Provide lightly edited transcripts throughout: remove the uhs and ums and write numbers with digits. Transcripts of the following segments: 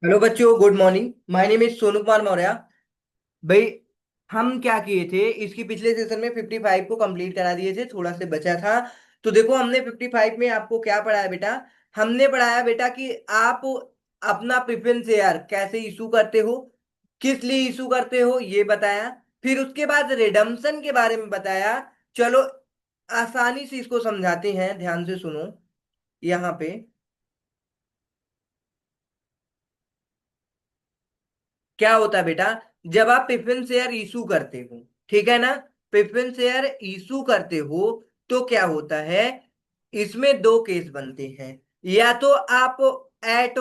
Hello बच्चों, good morning. My name is Sonu Kumar Maurya. भाई, हम क्या किए थे, इसकी पिछले सेशन में 55 को कंप्लीट करा दिए थे, थोड़ा से बचा था। तो देखो, हमने 55 में आपको क्या पढ़ाया बेटा। हमने पढ़ाया बेटा कि आप अपना प्रेफरेंस शेयर कैसे इशू करते हो, किस लिए इशू करते हो ये बताया। फिर उसके बाद रिडम्पशन के बारे में बताया। चलो, आसानी से इसको समझाते हैं, ध्यान से सुनो। यहाँ पे क्या होता है बेटा, जब आप प्रेफरेंस शेयर इशू करते हो, ठीक है ना, प्रेफरेंस शेयर इशू करते हो तो क्या होता है, इसमें दो केस बनते हैं। या तो आप एट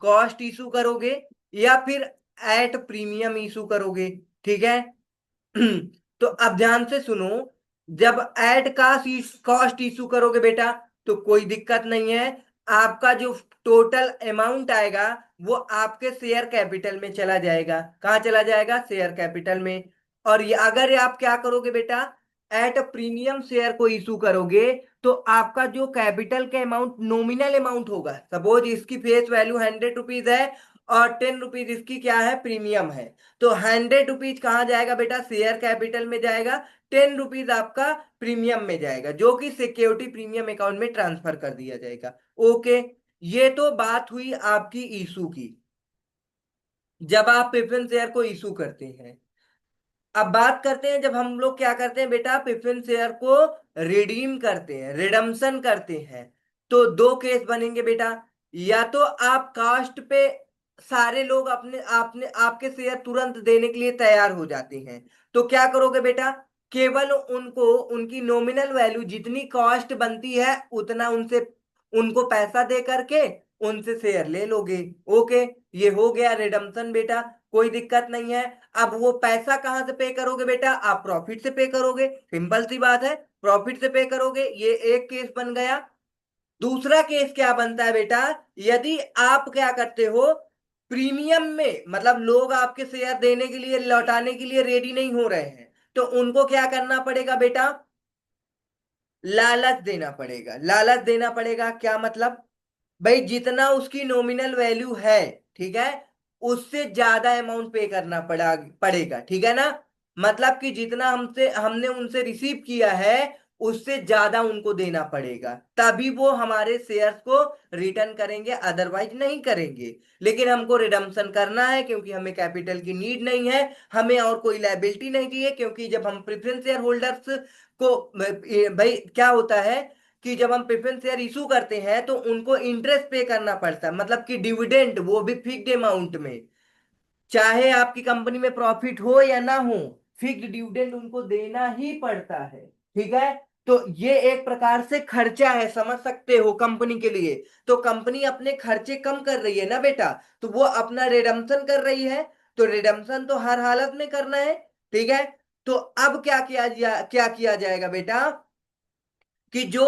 कॉस्ट इशू करोगे, या फिर एट प्रीमियम इशू करोगे। ठीक है। तो अब ध्यान से सुनो। जब एट कास्ट कॉस्ट इशू करोगे बेटा, तो कोई दिक्कत नहीं है। आपका जो टोटल अमाउंट आएगा वो आपके शेयर कैपिटल में चला जाएगा। कहाँ चला जाएगा? शेयर कैपिटल में। और ये अगर आप क्या करोगे बेटा, एट प्रीमियम शेयर को इशू करोगे, तो आपका जो कैपिटल का अमाउंट नॉमिनल अमाउंट होगा, सपोज इसकी फेस वैल्यू 100 रुपीज है और 10 रुपीज इसकी क्या है, प्रीमियम है। तो 100 रुपीज कहाँ जाएगा बेटा? शेयर कैपिटल में जाएगा। 10 रुपीज आपका प्रीमियम में जाएगा, जो कि सिक्योरिटी प्रीमियम अकाउंट में ट्रांसफर कर दिया जाएगा। ओके। ये तो बात हुई आपकी इशू की, जब आप प्रेफरेंस शेयर को इशू करते हैं। अब बात करते हैं जब हम लोग क्या करते हैं बेटा, प्रेफरेंस शेयर को रिडीम करते हैं, रिडम्पशन करते हैं। तो दो केस बनेंगे बेटा। या तो आप कास्ट पे सारे लोग अपने आपने आपके शेयर तुरंत देने के लिए तैयार हो जाते हैं, तो क्या करोगे बेटा, केवल उनको उनकी नॉमिनल वैल्यू जितनी कॉस्ट बनती है उतना उनसे उनको पैसा दे करके उनसे शेयर ले लोगे। ओके। ये हो गया रिडम्पशन बेटा, कोई दिक्कत नहीं है। अब वो पैसा कहां से पे करोगे बेटा? आप प्रॉफिट से पे करोगे, सिंपल सी बात है, प्रॉफिट से पे करोगे। ये एक केस बन गया। दूसरा केस क्या बनता है बेटा, यदि आप क्या करते हो, प्रीमियम में मतलब लोग आपके शेयर देने के लिए, लौटाने के लिए रेडी नहीं हो रहे हैं, तो उनको क्या करना पड़ेगा बेटा, लालच देना पड़ेगा। लालच देना पड़ेगा क्या मतलब? भाई, जितना उसकी नॉमिनल वैल्यू है, ठीक है, उससे ज्यादा अमाउंट पे करना पड़ेगा। ठीक है ना। मतलब कि जितना हमसे हमने उनसे रिसीव किया है, उससे ज्यादा उनको देना पड़ेगा, तभी वो हमारे शेयर्स को रिटर्न करेंगे, अदरवाइज नहीं करेंगे। लेकिन हमको रिडम्पशन करना है क्योंकि हमें कैपिटल की नीड नहीं है, हमें और कोई लायबिलिटी नहीं चाहिए। क्योंकि जब हम प्रेफरेंस शेयर होल्डर्स को, भाई क्या होता है कि जब हम प्रेफरेंस शेयर इशू करते हैं तो उनको इंटरेस्ट पे करना पड़ता है, मतलब कि डिविडेंड, वो भी फिक्स्ड अमाउंट में। चाहे आपकी कंपनी में प्रॉफिट हो या ना हो, फिक्स्ड डिविडेंड उनको देना ही पड़ता है। ठीक है। तो ये एक प्रकार से खर्चा है, समझ सकते हो, कंपनी के लिए। तो कंपनी अपने खर्चे कम कर रही है ना बेटा, तो वो अपना रिडम्पशन कर रही है। तो रिडम्पशन तो हर हालत में करना है। ठीक है। तो अब क्या किया जाएगा बेटा, कि जो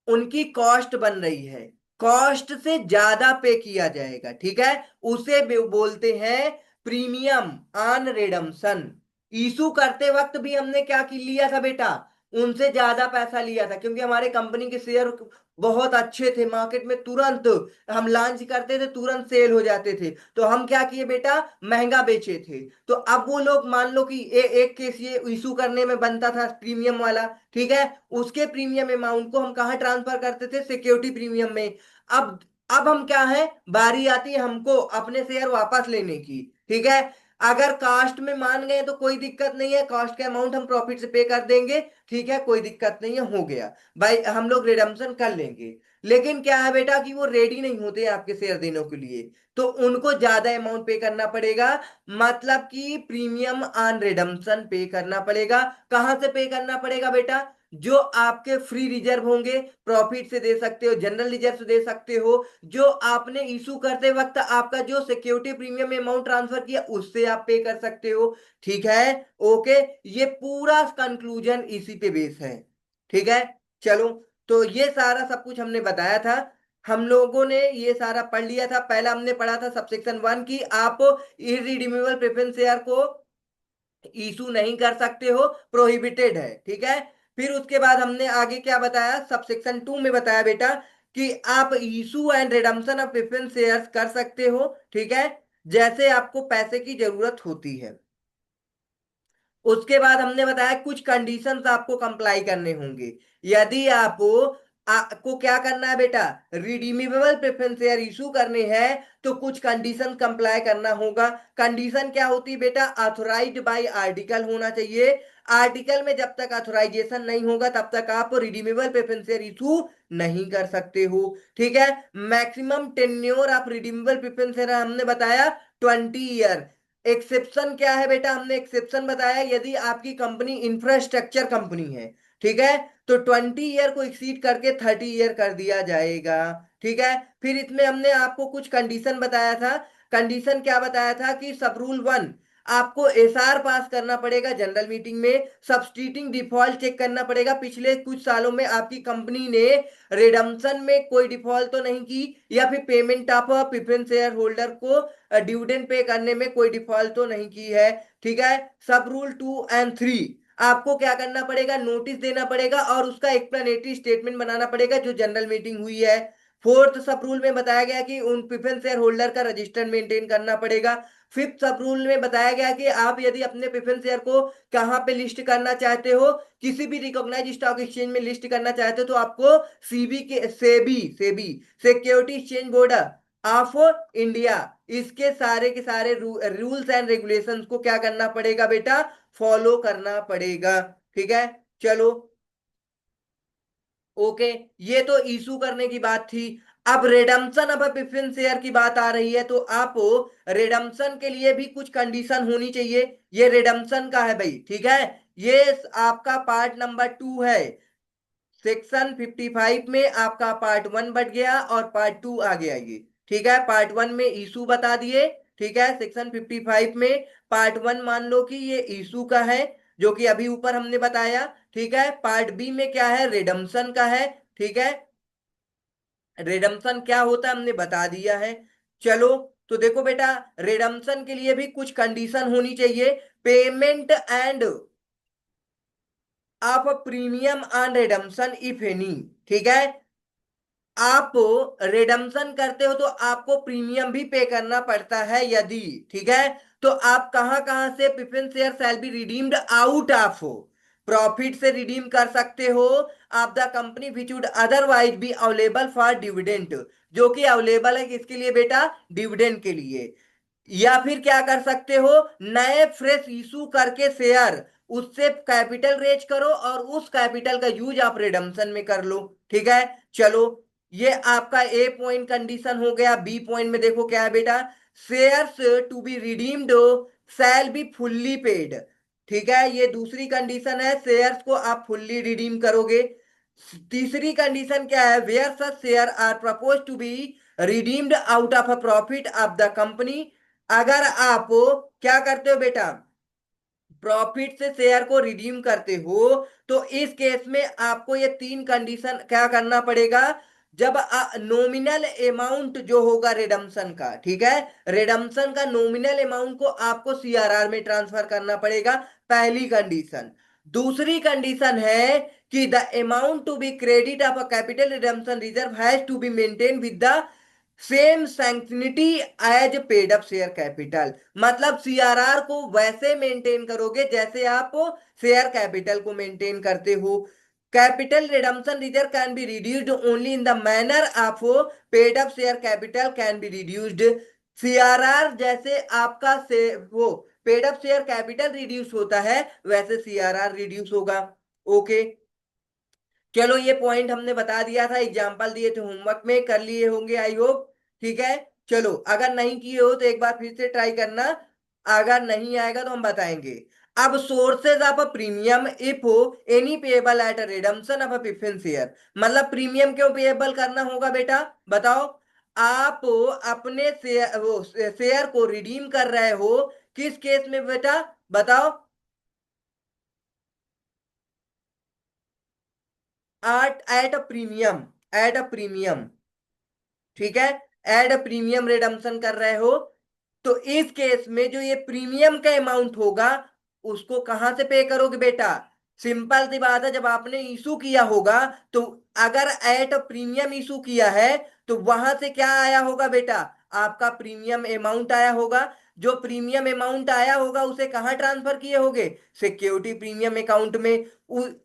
उनकी कॉस्ट बन रही है, कॉस्ट से ज्यादा पे किया जाएगा। ठीक है। उसे बोलते हैं प्रीमियम ऑन रिडम्पशन। इशू करते वक्त भी हमने क्या लिया था बेटा, उनसे ज्यादा पैसा लिया था, क्योंकि हमारे कंपनी के शेयर बहुत अच्छे थे, मार्केट में तुरंत हम लॉन्च करते थे, तुरंत सेल हो जाते थे। तो हम क्या किए बेटा, महंगा बेचे थे। तो अब वो लोग मान लो कि एक केस ये इशू करने में बनता था प्रीमियम वाला, ठीक है, उसके प्रीमियम अमाउंट को हम कहाँ ट्रांसफर करते थे, सिक्योरिटी प्रीमियम में। अब अब हम क्या है, बारी आती है हमको अपने शेयर वापस लेने की। ठीक है। अगर कास्ट में मान गए तो कोई दिक्कत नहीं है, कास्ट का अमाउंट हम प्रॉफिट से पे कर देंगे। ठीक है, कोई दिक्कत नहीं है, हो गया भाई, हम लोग रिडम्पशन कर लेंगे। लेकिन क्या है बेटा कि वो रेडी नहीं होते आपके शेयर देने के लिए, तो उनको ज्यादा अमाउंट पे करना पड़ेगा। मतलब कि प्रीमियम ऑन रिडम्पशन पे करना पड़ेगा। कहां से पे करना पड़ेगा बेटा? जो आपके फ्री रिजर्व होंगे, प्रॉफिट से दे सकते हो, जनरल रिजर्व से दे सकते हो, जो आपने इशू करते वक्त आपका जो सिक्योरिटी प्रीमियम अमाउंट ट्रांसफर किया उससे आप पे कर सकते हो। ठीक है। ओके। ये पूरा कंक्लूजन इसी पे बेस है। ठीक है। चलो, तो ये सारा सब कुछ हमने बताया था। हम लोगों ने ये सारा पढ़ लिया था। पहला हमने पढ़ा था सबसेक्शन 1 की आप इरिडीमेबल प्रेफरेंस शेयर को इशू नहीं कर सकते हो, प्रोहिबिटेड है। ठीक है। फिर उसके बाद हमने आगे क्या बताया, सबसेक्शन 2 में बताया बेटा कि आप issue and redemption of preference shares कर सकते हो, ठीक है, जैसे आपको पैसे की जरूरत होती है। उसके बाद हमने बताया कुछ कंडीशंस आपको कंप्लाई करने होंगे। यदि आपको क्या करना है बेटा, रिडीमेबल प्रेफरेंस शेयर इशू करने हैं तो कुछ कंडीशन कंप्लाई करना होगा। कंडीशन क्या होती है बेटा, ऑथोराइज्ड बाय आर्टिकल होना चाहिए। आर्टिकल में जब तक ऑथोराइजेशन नहीं होगा तब तक आप रिडीमेबल प्रेफरेंस शेयर इशू नहीं कर सकते हो, ठीक है। Maximum tenure of redeemable preference share हमने बताया 20 ईयर। एक्सेप्शन क्या है बेटा, हमने एक्सेप्शन बताया यदि आपकी कंपनी इंफ्रास्ट्रक्चर कंपनी है, ठीक है, तो 20 ईयर को एक्सीड करके 30 ईयर कर दिया जाएगा, ठीक है। फिर इसमें हमने आपको कुछ कंडीशन बताया था। कंडीशन क्या बताया था कि सब रूल 1, आपको एसआर पास करना पड़ेगा जनरल मीटिंग में। सब्स्टिट्यूटिंग डिफॉल्ट चेक करना पड़ेगा, पिछले कुछ सालों में आपकी कंपनी ने रिडम्पशन में कोई डिफॉल्ट तो नहीं की, या फिर payment of preference share holder को डिविडेंड पे करने में कोई डिफॉल्ट तो नहीं की है, ठीक है। सब रूल 2 और 3, आपको क्या करना पड़ेगा, नोटिस देना पड़ेगा और उसका एक्सप्लेनेटरी स्टेटमेंट बनाना पड़ेगा जो जनरल मीटिंग हुई है। फोर्थ सब रूल में बताया गया कि उन प्रेफरेंस शेयर होल्डर का रजिस्टर मेंटेन करना पड़ेगा। फिफ्थ सब रूल में बताया गया कि आप यदि अपने प्रेफरेंस शेयर को कहाँ पे लिस्ट करना चाहते हो, किसी भी रिकॉग्नाइज स्टॉक एक्सचेंज में लिस्ट करना चाहते हो, तो आपको सीबी के SEBI SEBI security exchange board of India, इसके सारे के सारे रूल्स एंड रेगुलेशंस को क्या करना पड़ेगा बेटा, फॉलो करना पड़ेगा, ठीक है। चलो ओके, ये तो इशू करने की बात थी। अब रिडम्पशन अब प्रेफरेंस शेयर की बात आ रही है, तो आप रिडम्पशन के लिए भी कुछ कंडीशन होनी चाहिए। ये रिडम्पशन का है भाई, ठीक है, ये आपका पार्ट नंबर 2 है। सेक्शन 55 में आपका पार्ट 1 बढ़ गया और पार्ट 2 आ गया ये, ठीक है। पार्ट 1 में इशू बता दिए, ठीक है, सेक्शन 55 में पार्ट 1 मान लो कि ये इशू का है, जो कि अभी ऊपर हमने बताया, ठीक है। पार्ट बी में क्या है, रिडम्पशन का है, ठीक है। रिडम्पशन क्या होता है हमने बता दिया है। चलो, तो देखो बेटा, रिडम्पशन के लिए भी कुछ कंडीशन होनी चाहिए। Payment end of premium on redemption if any, ठीक है। आप रिडम्पशन करते हो तो आपको प्रीमियम भी पे करना पड़ता है यदि, ठीक है। तो आप कहां कहां से preference share shall B redeemed out of, profit से रिडीम कर सकते हो आप the company which would otherwise be available for dividend, जो कि अवेलेबल है किसके लिए बेटा, डिविडेंड के लिए। या फिर क्या कर सकते हो, नए फ्रेश इशू करके शेयर, उससे कैपिटल रेज करो और उस कैपिटल का यूज आप रिडम्पशन में कर लो, ठीक है। चलो, ये आपका ए पॉइंट कंडीशन हो गया। बी पॉइंट में देखो क्या है बेटा, shares to be redeemed shall be fully paid, ठीक है, ये दूसरी कंडीशन है, शेयर्स को आप फुल्ली रिडीम करोगे। तीसरी कंडीशन क्या है, where such share are propose to be redeemed out of a profit of the company, अगर आप क्या करते हो बेटा, प्रॉफिट से शेयर को रिडीम करते हो, तो इस केस में आपको ये 3 कंडीशन क्या करना पड़ेगा। जब नॉमिनल अमाउंट जो होगा रिडम्पशन का, ठीक है, रिडम्पशन का नॉमिनल अमाउंट को आपको सीआरआर में ट्रांसफर करना पड़ेगा, पहली कंडीशन। दूसरी कंडीशन है कि the amount to be credit of a capital redemption reserve has to be maintain with the same sanctity as paid up share capital, मतलब सीआरआर को वैसे मेंटेन करोगे जैसे आप शेयर कैपिटल को मेंटेन करते हो। Capital redemption reserve can be reduced only in the manner of paid up share capital can be reduced. CRR जैसे आपका से वो paid up share capital reduce होता है, वैसे सीआरआर रिड्यूस होगा। ओके, चलो, ये पॉइंट हमने बता दिया था, एग्जाम्पल दिए थे होमवर्क में, कर लिए होंगे आई होप, ठीक है। चलो, अगर नहीं किए हो तो एक बार फिर से ट्राई करना, अगर नहीं आएगा तो हम बताएंगे। अब sources of a premium if any payable eight redemption of a preference share, मतलब प्रीमियम क्यों पेएबल करना होगा बेटा, बताओ। आप अपने शेयर को रिडीम कर रहे हो, किस केस में बेटा, बताओ। At a premium, at a premium, ठीक है, एड प्रीमियम रिडम्पशन कर रहे हो, तो इस केस में जो ये प्रीमियम का अमाउंट होगा उसको कहां से पे करोगे बेटा, सिंपल सी बात है, जब आपने इशू किया होगा तो अगर एट प्रीमियम इशू किया है तो वहां से क्या आया होगा बेटा, आपका प्रीमियम अमाउंट आया होगा। जो प्रीमियम अमाउंट आया होगा उसे कहाँ ट्रांसफर किए होगे, सिक्योरिटी प्रीमियम अकाउंट में।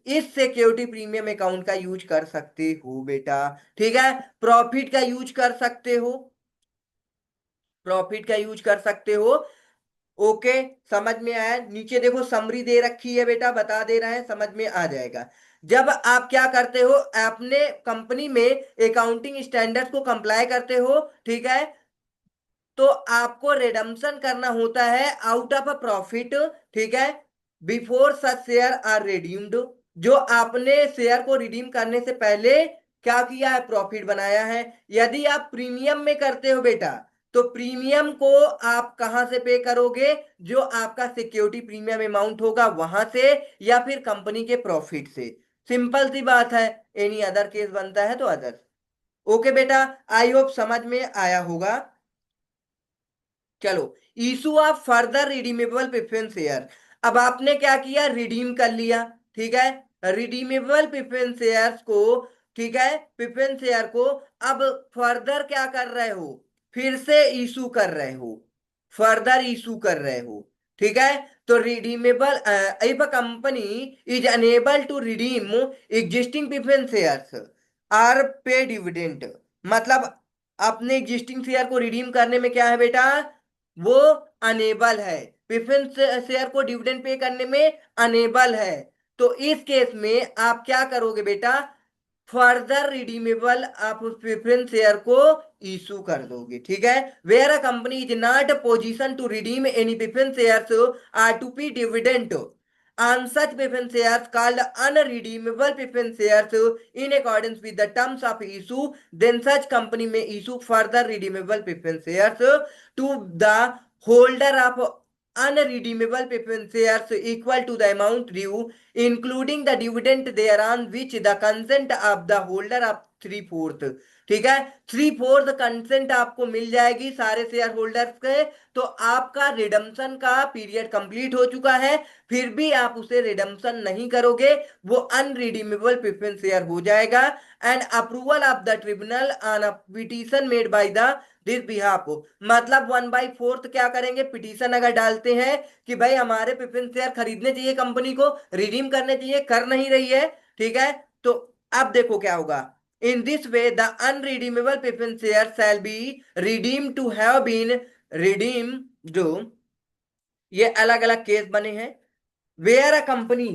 इस सिक्योरिटी प्रीमियम अकाउंट का यूज कर सकते हो बेटा, ठीक है। प्रॉफिट का यूज कर सकते हो, प्रॉफिट का यूज कर सकते हो। ओके, समझ में आया। नीचे देखो समरी दे रखी है बेटा, बता दे रहा है, समझ में आ जाएगा। जब आप क्या करते हो, अपने कंपनी में अकाउंटिंग स्टैंडर्ड्स को कंप्लाई करते हो, ठीक है, तो आपको रिडम्पशन करना होता है आउट ऑफ अ प्रॉफिट, ठीक है, before such share are redeemed. जो आपने शेयर को रिडीम करने से पहले क्या किया है, प्रॉफिट बनाया है। यदि आप प्रीमियम में करते हो बेटा, तो प्रीमियम को आप कहां से पे करोगे, जो आपका सिक्योरिटी प्रीमियम अमाउंट होगा वहां से, या फिर कंपनी के प्रॉफिट से। सिंपल सी बात है। एनी अदर केस बनता है तो अदर। ओके बेटा, आई होप समझ में आया होगा। चलो, issue of further redeemable preference share. अब आपने क्या किया, रिडीम कर लिया, ठीक है, रिडीमेबल प्रेफरेंस शेयर्स को, ठीक है, प्रेफरेंस शेयर को अब फर्दर क्या कर रहे हो, फिर से इशू कर रहे हो, फर्दर इशू कर रहे हो, ठीक है। तो redeemable, if a company is unable to redeem existing preference shares or pay dividend, मतलब अपने एग्जिस्टिंग शेयर को रिडीम करने में क्या है बेटा, वो अनेबल है, प्रेफरेंस शेयर को डिविडेंड पे करने में अनेबल है। तो इस केस में आप क्या करोगे बेटा, फर्दर रिडीमेबल आप उस प्रेफरेंस शेयर को इशू कर दोगे, ठीक है। Where a company is not position to redeem any preference shares or to be dividend on such preference shares called unredeemable preference shares in accordance with the terms of issue, then such company may issue further redeemable preference shares to the holder of unredeemable preference shares equal to the amount due, including the dividend thereon, which the consent of the holder of 3/4, ठीक है, 3/4 consent आपको मिल जाएगी सारे share holders के। तो आपका redemption का period complete हो चुका है, फिर भी आप उसे रिडम्पशन नहीं करोगे, वो अनरिडीमेबल प्रेफरेंस शेयर हो जाएगा। And approval of the tribunal on a petition made by the this behalf, मतलब 1/4 क्या करेंगे, पिटीशन अगर डालते हैं कि भाई हमारे प्रेफरेंस शेयर खरीदने चाहिए, कंपनी को रिडीम करने चाहिए, कर नहीं रही है, ठीक है, तो अब देखो क्या होगा। In this way the unredeemable preference share shall be redeem to have been redeem. जो ये अलग अलग केस बने हैं, वेयर अ कंपनी,